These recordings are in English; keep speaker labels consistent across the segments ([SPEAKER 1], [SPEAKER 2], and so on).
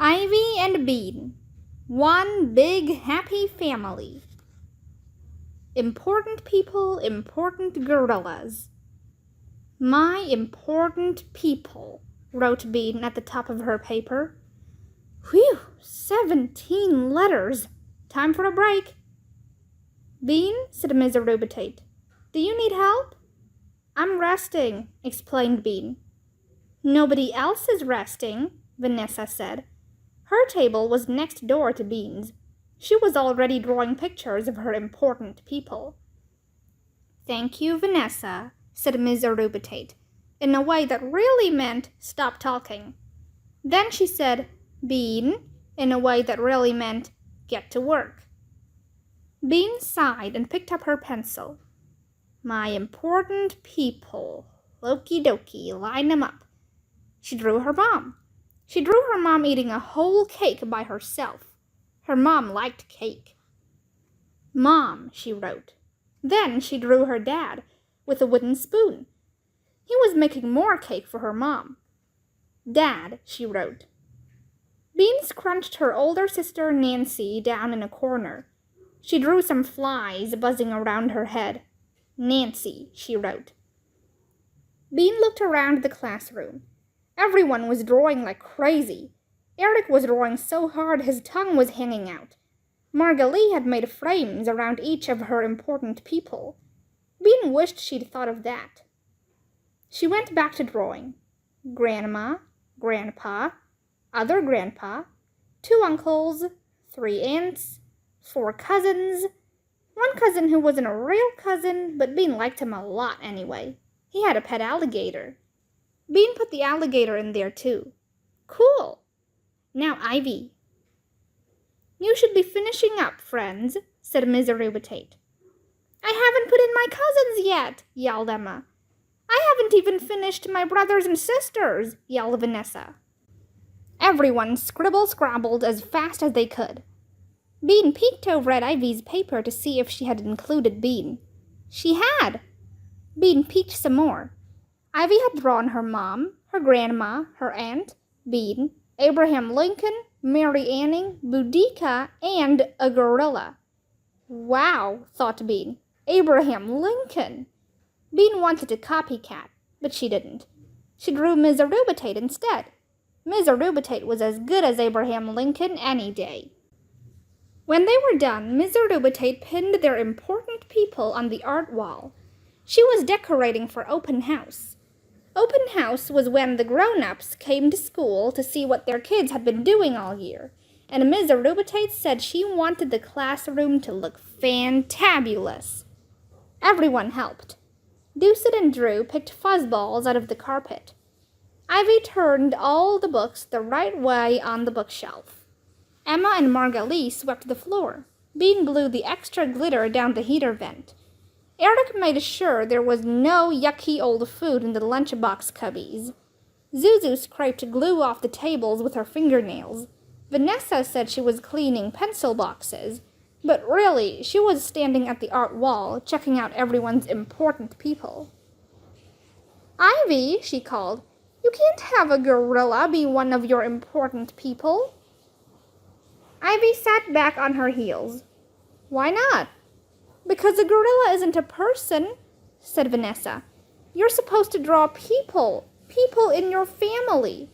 [SPEAKER 1] Ivy and Bean. One big happy family. Important people, important gorillas. My important people, wrote Bean at the top of her paper. Whew, 17 letters. Time for a break. Bean, said Miss Arubitate. Do you need help? I'm resting, explained Bean. Nobody else is resting, Vanessa said. Her table was next door to Bean's. She was already drawing pictures of her important people. Thank you, Vanessa, said Miss Arubitate, in a way that really meant stop talking. Then she said, Bean, in a way that really meant get to work. Bean sighed and picked up her pencil. My important people. Okie dokie, line them up. She drew her mom. She drew her mom eating a whole cake by herself. Her mom liked cake. Mom, she wrote. Then she drew her dad with a wooden spoon. He was making more cake for her mom. Dad, she wrote. Bean scrunched her older sister Nancy down in a corner. She drew some flies buzzing around her head. Nancy, she wrote. Bean looked around the classroom. Everyone was drawing like crazy. Eric was drawing so hard his tongue was hanging out. Margalie had made frames around each of her important people. Bean wished she'd thought of that. She went back to drawing. Grandma, Grandpa, other grandpa, 2 uncles, 3 aunts, 4 cousins, 1 cousin who wasn't a real cousin, but Bean liked him a lot anyway. He had a pet alligator. Bean put the alligator in there too. Cool. Now Ivy. You should be finishing up, friends, said Miss Arubitate. I haven't put in my cousins yet, yelled Emma. I haven't even finished my brothers and sisters, yelled Vanessa. Everyone scribble-scrabbled as fast as they could. Bean peeked over at Ivy's paper to see if she had included Bean. She had. Bean peeked some more. Ivy had drawn her mom, her grandma, her aunt, Bean, Abraham Lincoln, Mary Anning, Boudica, and a gorilla. Wow, thought Bean. Abraham Lincoln. Bean wanted to copycat, but she didn't. She drew Miss Arubitate instead. Miss Arubitate was as good as Abraham Lincoln any day. When they were done, Miss Arubitate pinned their important people on the art wall. She was decorating for open house. Open house was when the grown-ups came to school to see what their kids had been doing all year, and Miss Arubitate said she wanted the classroom to look fantabulous. Everyone helped. Deucet and Drew picked fuzzballs out of the carpet. Ivy turned all the books the right way on the bookshelf. Emma and Margalie swept the floor. Bean blew the extra glitter down the heater vent. Eric made sure there was no yucky old food in the lunchbox cubbies. Zuzu scraped glue off the tables with her fingernails. Vanessa said she was cleaning pencil boxes, but really she was standing at the art wall checking out everyone's important people. Ivy, she called, you can't have a gorilla be one of your important people. Ivy sat back on her heels. Why not? Because a gorilla isn't a person, said Vanessa. You're supposed to draw people in your family.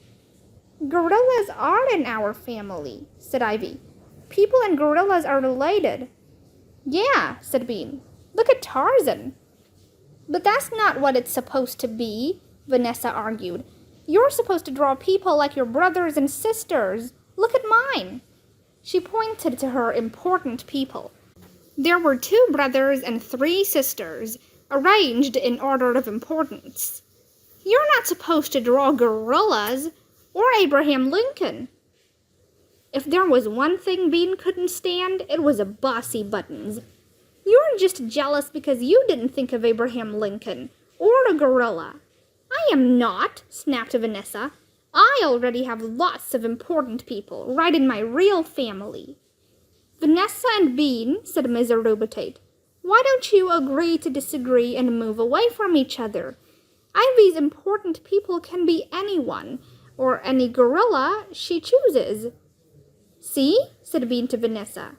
[SPEAKER 1] Gorillas are in our family, said Ivy. People and gorillas are related. Yeah, said Bean. Look at Tarzan. But that's not what it's supposed to be, Vanessa argued. You're supposed to draw people like your brothers and sisters. Look at mine. She pointed to her important people. There were 2 brothers and 3 sisters, arranged in order of importance. You're not supposed to draw gorillas or Abraham Lincoln. If there was one thing Bean couldn't stand, it was bossy buttons. You're just jealous because you didn't think of Abraham Lincoln or a gorilla. I am not, snapped Vanessa. I already have lots of important people right in my real family. Vanessa and Bean, said Miss Arubitate, why don't you agree to disagree and move away from each other? Ivy's important people can be anyone. or any gorilla she chooses. See? Said Bean to Vanessa.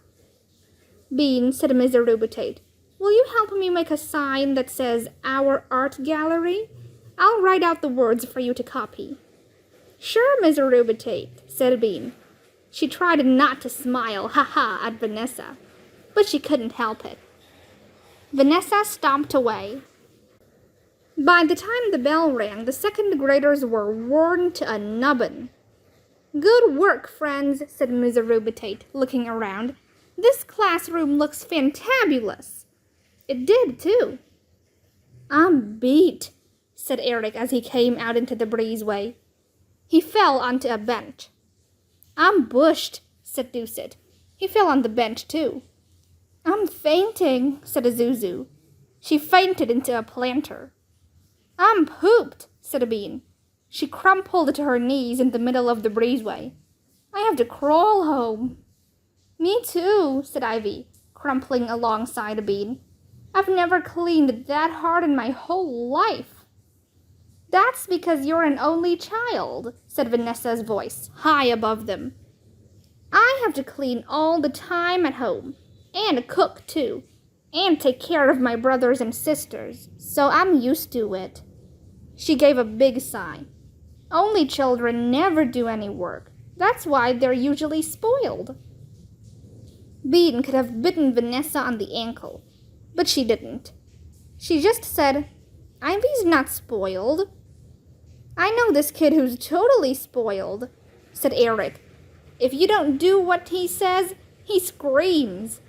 [SPEAKER 1] Bean, said Mr. Rubitate, will you help me make a sign that says Our Art Gallery? I'll write out the words for you to copy. Sure, Mr. Rubitate, said Bean. She tried not to smile, ha-ha, at Vanessa, but she couldn't help it. Vanessa stomped away. By the time the bell rang, the second graders were worn to a nubbin. Good work, friends, said Mr. Rubitate, looking around. This classroom looks fantabulous. It did, too. I'm beat, said Eric as he came out into the breezeway. He fell onto a bench. I'm bushed, said Deucet. He fell on the bench, too. I'm fainting, said Zuzu. She fainted into a planter. I'm pooped, said Bean. She crumpled to her knees in the middle of the breezeway. I have to crawl home. Me too, said Ivy, crumpling alongside Bean. I've never cleaned that hard in my whole life. That's because you're an only child, said Vanessa's voice, high above them. I have to clean all the time at home, and cook too, and take care of my brothers and sisters, so I'm used to it. She gave a big sigh. Only children never do any work. That's why they're usually spoiled. Bean could have bitten Vanessa on the ankle, but she didn't. She just said, Ivy's not spoiled. I know this kid who's totally spoiled, said Eric. If you don't do what he says, he screams.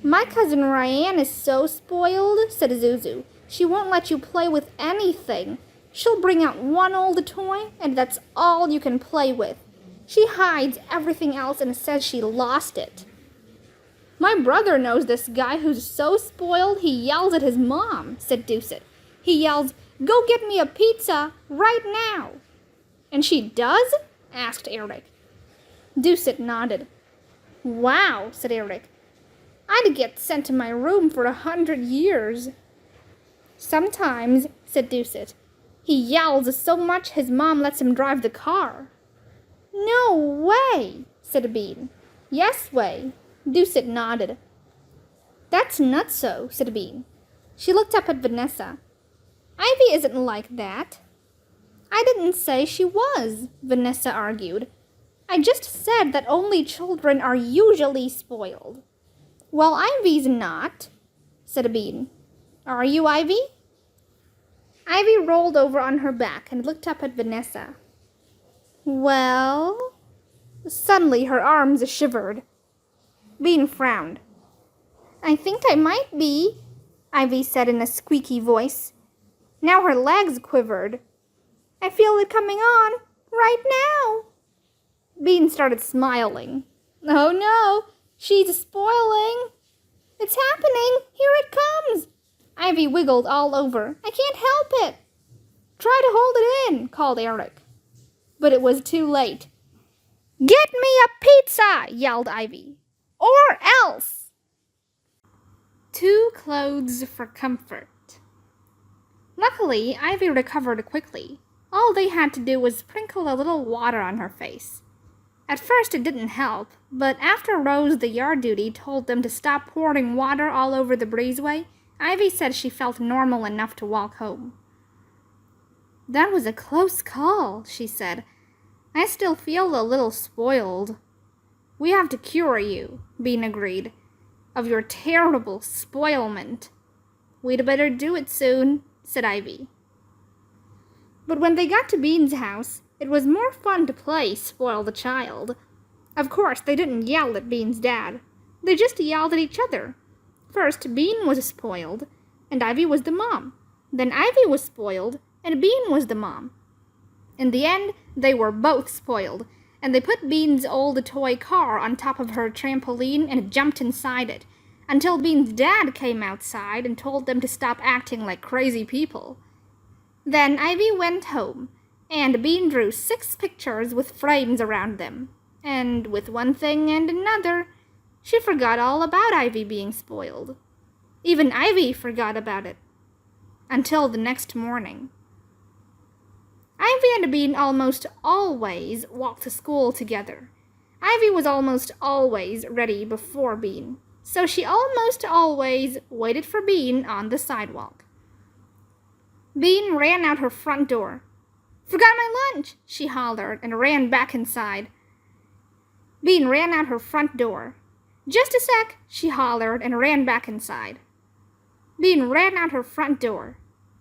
[SPEAKER 1] My cousin Ryan is so spoiled, said Zuzu. She won't let you play with anything. She'll bring out one old toy, and that's all you can play with. She hides everything else and says she lost it. My brother knows this guy who's so spoiled he yells at his mom, said Deucet. He yells, Go get me a pizza right now. And she does? Asked Eric. Deucet nodded. Wow, said Eric. I'd get sent to my room for 100 years. Sometimes, said Deucet. He yells so much his mom lets him drive the car. No way, said Bean. Yes way. Deucet nodded. That's nutso, said Bean. She looked up at Vanessa. Ivy isn't like that. I didn't say she was, Vanessa argued. I just said that only children are usually spoiled. Well, Ivy's not, said Bean. Are you, Ivy? Ivy rolled over on her back and looked up at Vanessa. Well? Suddenly her arms shivered. Bean frowned. I think I might be, Ivy said in a squeaky voice. Now her legs quivered. I feel it coming on right now. Bean started smiling. Oh no, she's spoiling. It's happening. Here it comes. Ivy wiggled all over. I can't help it. Try to hold it in, called Eric. But it was too late. Get me a pizza, yelled Ivy. Or else. 2 clothes for comfort. Luckily, Ivy recovered quickly. All they had to do was sprinkle a little water on her face. At first it didn't help, but after Rose the yard duty told them to stop pouring water all over the breezeway, Ivy said she felt normal enough to walk home. That was a close call, she said. I still feel a little spoiled. We have to cure you, Bean agreed, of your terrible spoilment. We'd better do it soon, said Ivy. But when they got to Bean's house, it was more fun to play Spoil the Child. Of course, they didn't yell at Bean's dad. They just yelled at each other. First, Bean was spoiled, and Ivy was the mom. Then Ivy was spoiled, and Bean was the mom. In the end, they were both spoiled, and they put Bean's old toy car on top of her trampoline and jumped inside it, until Bean's dad came outside and told them to stop acting like crazy people. Then Ivy went home, and Bean drew 6 pictures with frames around them, and with one thing and another, she forgot all about Ivy being spoiled. Even Ivy forgot about it. Until the next morning. Ivy and Bean almost always walked to school together. Ivy was almost always ready before Bean, so she almost always waited for Bean on the sidewalk. Bean ran out her front door. "Forgot my lunch," she hollered and ran back inside. Bean ran out her front door. "Just a sec," she hollered and ran back inside. Bean ran out her front door.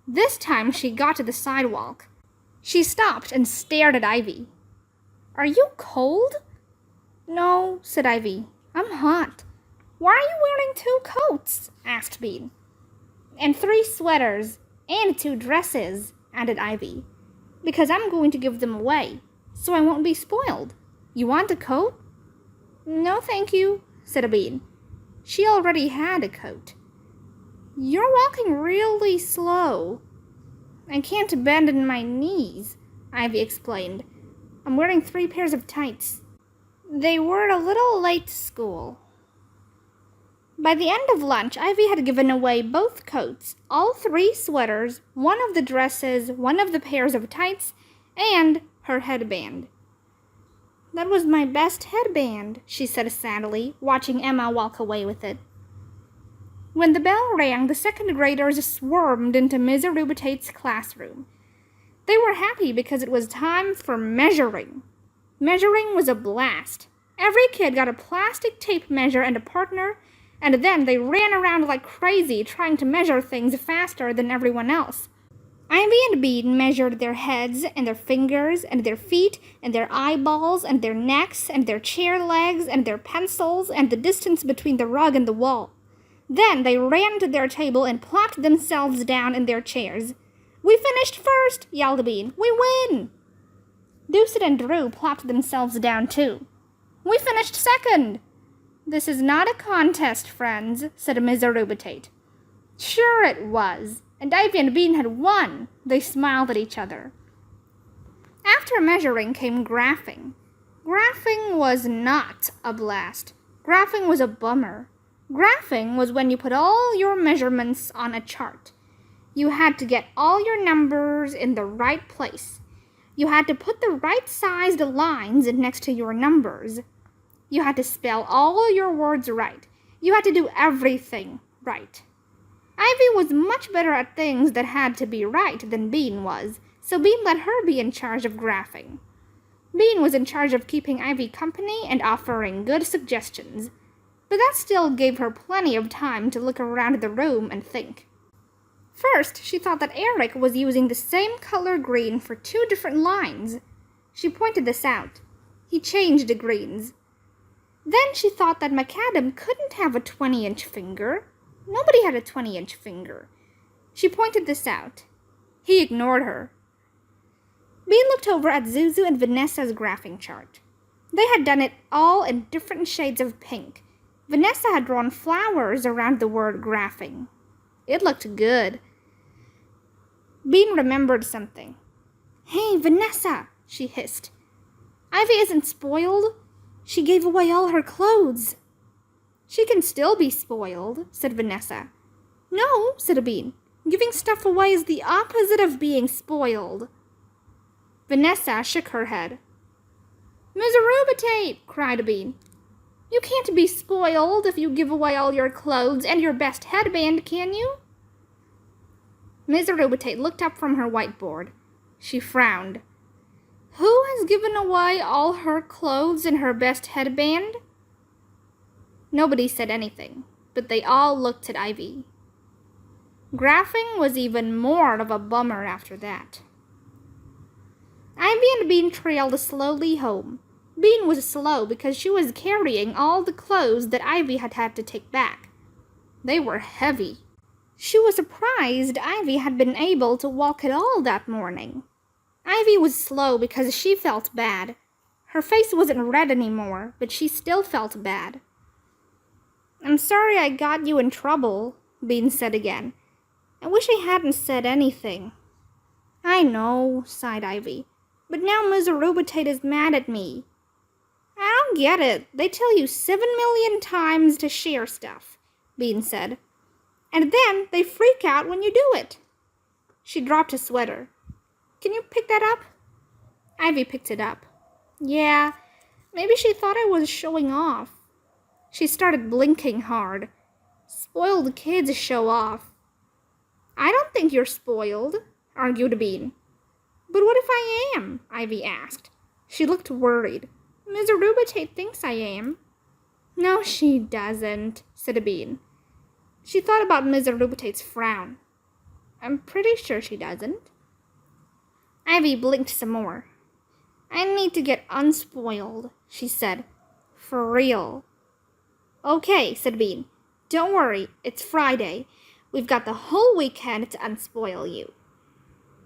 [SPEAKER 1] This time she got to the sidewalk. She stopped and stared at Ivy. "Are you cold?" "No," said Ivy. "I'm hot." "Why are you wearing 2 coats?" asked Bean. "And 3 sweaters, and 2 dresses," added Ivy. "Because I'm going to give them away, so I won't be spoiled. You want a coat?" "No, thank you," said Bean. She already had a coat. "You're walking really slow." "I can't bend in my knees," Ivy explained. "I'm wearing 3 pairs of tights. They were a little late to school." By the end of lunch, Ivy had given away both coats, all 3 sweaters, 1 of the dresses, 1 of the pairs of tights, and her headband. "That was my best headband," she said sadly, watching Emma walk away with it. When the bell rang, the 2nd graders swarmed into Ms. Arubitate's classroom. They were happy because it was time for measuring. Measuring was a blast. Every kid got a plastic tape measure and a partner, and then they ran around like crazy trying to measure things faster than everyone else. Ivy and Bean measured their heads and their fingers and their feet and their eyeballs and their necks and their chair legs and their pencils and the distance between the rug and the wall. Then they ran to their table and plopped themselves down in their chairs. "We finished first," yelled Bean. "We win!" Doucet and Drew plopped themselves down too. "We finished second." "This is not a contest, friends," said Ms. Arubitate. Sure it was, and Ivy and Bean had won. They smiled at each other. After measuring came graphing. Graphing was not a blast. Graphing was a bummer. Graphing was when you put all your measurements on a chart. You had to get all your numbers in the right place. You had to put the right-sized lines next to your numbers. You had to spell all your words right. You had to do everything right. Ivy was much better at things that had to be right than Bean was, so Bean let her be in charge of graphing. Bean was in charge of keeping Ivy company and offering good suggestions, but that still gave her plenty of time to look around the room and think. First, she thought that Eric was using the same color green for 2 different lines. She pointed this out. He changed the greens. Then she thought that McAdam couldn't have a 20-inch finger. Nobody had a 20-inch finger. She pointed this out. He ignored her. Bean looked over at Zuzu and Vanessa's graphing chart. They had done it all in different shades of pink. Vanessa had drawn flowers around the word graphing. It looked good. Bean remembered something. "Hey, Vanessa," she hissed. "Ivy isn't spoiled. She gave away all her clothes." "She can still be spoiled," said Vanessa. "No," said Bean. "Giving stuff away is the opposite of being spoiled." Vanessa shook her head. "Ms. Arubitate," cried Bean. "You can't be spoiled if you give away all your clothes and your best headband, can you?" Ms. Arubitate looked up from her whiteboard. She frowned. "Who has given away all her clothes and her best headband?" Nobody said anything, but they all looked at Ivy. Graphing was even more of a bummer after that. Ivy and Bean trailed slowly home. Bean was slow because she was carrying all the clothes that Ivy had had to take back. They were heavy. She was surprised Ivy had been able to walk at all that morning. Ivy was slow because she felt bad. Her face wasn't red anymore, but she still felt bad. "I'm sorry I got you in trouble," Bean said again. "I wish I hadn't said anything." "I know," sighed Ivy, "but now Ms. Arubitate is mad at me." "I don't get it. They tell you 7,000,000 times to share stuff," Bean said. "And then they freak out when you do it." She dropped a sweater. Can you pick that up? Ivy picked it up. Yeah, maybe she thought I was showing off. She started blinking hard. Spoiled kids show off. I don't think you're spoiled, argued Bean. But what if I am? Ivy asked. She looked worried. Miss Rubitate thinks I am. No, she doesn't, said Bean. She thought about Miss Rubitate's frown. I'm pretty sure she doesn't. Ivy blinked some more. I need to get unspoiled, she said. For real. Okay, said Bean. Don't worry, it's Friday. We've got the whole weekend to unspoil you.